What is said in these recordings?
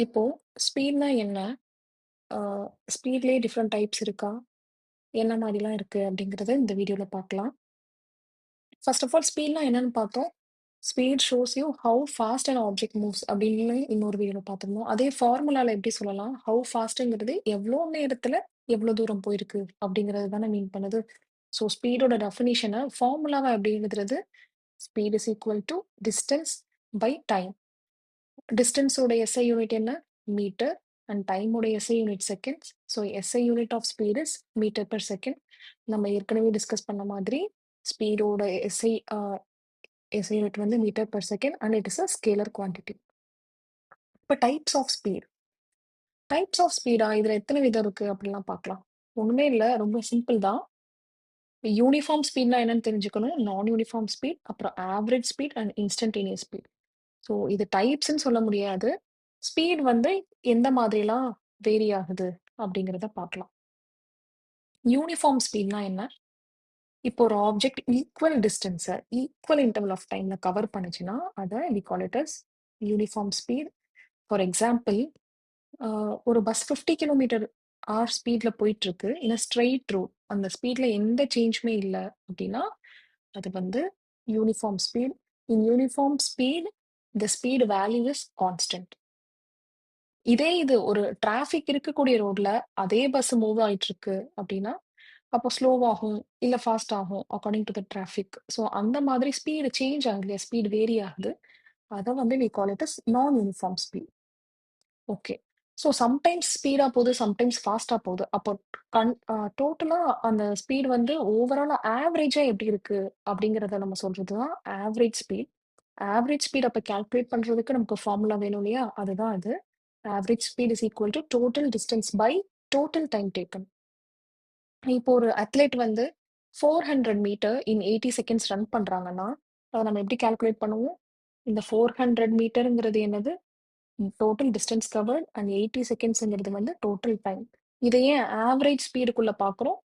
இப்போ ஸ்பீட்னா என்ன? ஆ ஸ்பீட்லயே different types இருக்கா? என்ன மாரிலாம் இருக்கு? அப்படிங்கிறத இந்த வீடியோல பார்க்கலாம். ஃபர்ஸ்ட் ஆஃப் ஆல் ஸ்பீட்னா என்னன்னு பார்த்தோம். Speed shows you how fast an object moves அப்படின்னு இன்னொரு வீடியோல பார்த்திருந்தோம். அதே ஃபார்முலால எப்படி சொல்லலாம்? ஹவ் ஃபாஸ்ட்ங்கிறது எவ்வளோ நேரத்துல எவ்வளோ தூரம் போயிருக்கு அப்படிங்கிறது தானே மீன் பண்ணுது. ஸோ ஸ்பீடோட டெஃபினிஷன ஃபார்முலாவா எப்படி எழுதுறது? Speed is equal to distance by time. Distance ஓட எஸ்ஐ யூனிட் என்ன? மீட்டர். அண்ட் டைம் ஓட SI unit seconds. So SI unit of speed is metre per second. நம்ம ஏற்கனவே டிஸ்கஸ் பண்ண மாதிரி ஸ்பீடோட எஸ்ஐ யூனிட் வந்து metre per second and it is a scalar quantity. இப்போ டைப்ஸ் ஆஃப் ஸ்பீடா இதுல எத்தனை விதம் இருக்கு அப்படிலாம் பார்க்கலாம். ஒண்ணுமே இல்லை, ரொம்ப சிம்பிள் தான். யூனிஃபார்ம் ஸ்பீட்னா என்னன்னு தெரிஞ்சுக்கணும். நான் யூனிஃபார்ம் ஸ்பீட், அப்புறம் average speed and instantaneous speed. So இது டைப்ஸ்ன்னு சொல்ல முடியாது. ஸ்பீட் வந்து எந்த மாதிரிலாம் வேரி ஆகுது அப்படிங்கிறத பார்க்கலாம். யூனிஃபார்ம் ஸ்பீட்னா என்ன? இப்போ ஒரு ஆப்ஜெக்ட் ஈக்குவல் டிஸ்டன்ஸை ஈக்குவல் இன்டர்வல் ஆஃப் டைம்ல கவர் பண்ணுச்சுன்னா அதை we call it as uniform speed. For example, ஒரு பஸ் 50 கிலோமீட்டர் ஆர் ஸ்பீட்ல போயிட்டு இருக்கு இன் ஸ்ட்ரெயிட் ரோட். அந்த ஸ்பீட்ல எந்த சேஞ்சுமே இல்லை அப்படின்னா அது வந்து uniform speed. In uniform speed the speed value is constant. இதே இது ஒரு டிராஃபிக் இருக்கக்கூடிய ரோட்ல அதே பஸ் மூவ் ஆயிட்டு இருக்கு அப்படின்னா, அப்போ ஸ்லோவாகும், இல்ல ஃபாஸ்ட் ஆகும் according to the traffic. So அந்த மாதிரி ஸ்பீடு சேஞ்ச் ஆகுது இல்லையா? ஸ்பீட் வேரி ஆகுது. அத வந்து வி கால் இட் அஸ் நான் uniform speed. Okay. So sometimes speedo போகுது, சம்டைம்ஸ் ஃபாஸ்ட்டா போகுது. அப்போ டோட்டலா அந்த ஸ்பீட் வந்து ஓவராலா ஆவரேஜா எப்படி இருக்கு அப்படிங்கிறத நம்ம சொல்றது தான் ஆவரேஜ் ஸ்பீட். ஆவரேஜ் ஸ்பீட் அப்ப கால்குலேட் பண்றதுக்கு நமக்கு ஃபார்முலா வேணும் இல்லையா? அதுதான் அது. Average speed is equal to total distance by total time taken. இப்போ ஒரு அத்லெட் வந்து 400 மீட்டர் இன் 80 செகண்ட்ஸ் ரன் பண்றாங்கன்னா, அத நம்ம எப்படி கால்குலேட் பண்ணுவோம்? இந்த 400 மீட்டர்ங்கிறது என்னது? டோட்டல் டிஸ்டன்ஸ் கவர்ட் அண்ட் 80 செகண்ட்ஸ்ங்கிறது வந்து டோட்டல் டைம். இத ஏன் ஆவரேஜ் ஸ்பீடுக்குள்ள பார்க்குறோம்?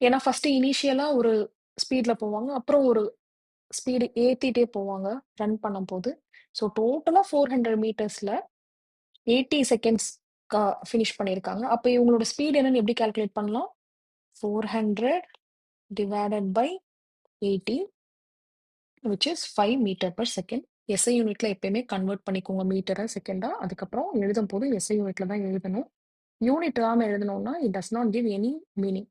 ஏன்னா ஃபர்ஸ்ட் இனிஷியலா ஒரு ஸ்பீட்ல போவாங்க. அப்புறம் ஒரு ஸ்பீடு ஏத்திட்டே போவாங்க ரன் பண்ணும்போது. ஸோ டோட்டலா 400 மீட்டர்ஸ்ல 80 செகண்ட்ஸ் ஃபினிஷ் பண்ணியிருக்காங்க. அப்ப இவங்களோட ஸ்பீட் என்னன்னு எப்படி கால்குலேட் பண்ணலாம்? 400 divided by 80 which is 5 metre per second. SI யூனிட்ல எப்பயுமே கன்வெர்ட் பண்ணிக்கோங்க மீட்டரை செகண்டா. அதுக்கப்புறம் எழுதும் போது எஸ்ஐ யூனிட்ல தான் எழுதணும். யூனிட் இல்லாம எழுதணும்னா it does not give any meaning.